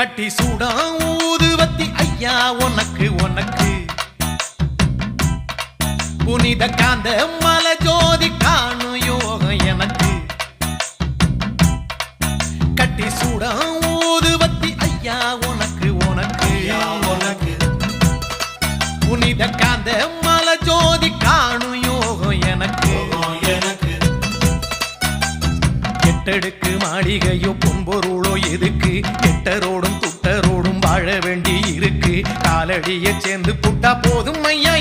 கட்டி சூடா ஊதுவத்தி ஐயா உனக்கு உனக்கு புனித காந்த மலை ஜோதி காணும் யோகம் எனக்கு கட்டி சூடா ஊதுவத்தி ஐயா உனக்கு உனக்கு உனக்கு புனித காந்த மலை ஜோதி காணும் யோகம் எனக்கு எனக்கு எட்டடுக்கு மாளிகையோ பொன்பொருளோ எதுக்கு எட்டரோடும் துட்டரோடும் வாழ வேண்டி இருக்கு காலடியை சேர்ந்து புட்டா போதும் ஐயா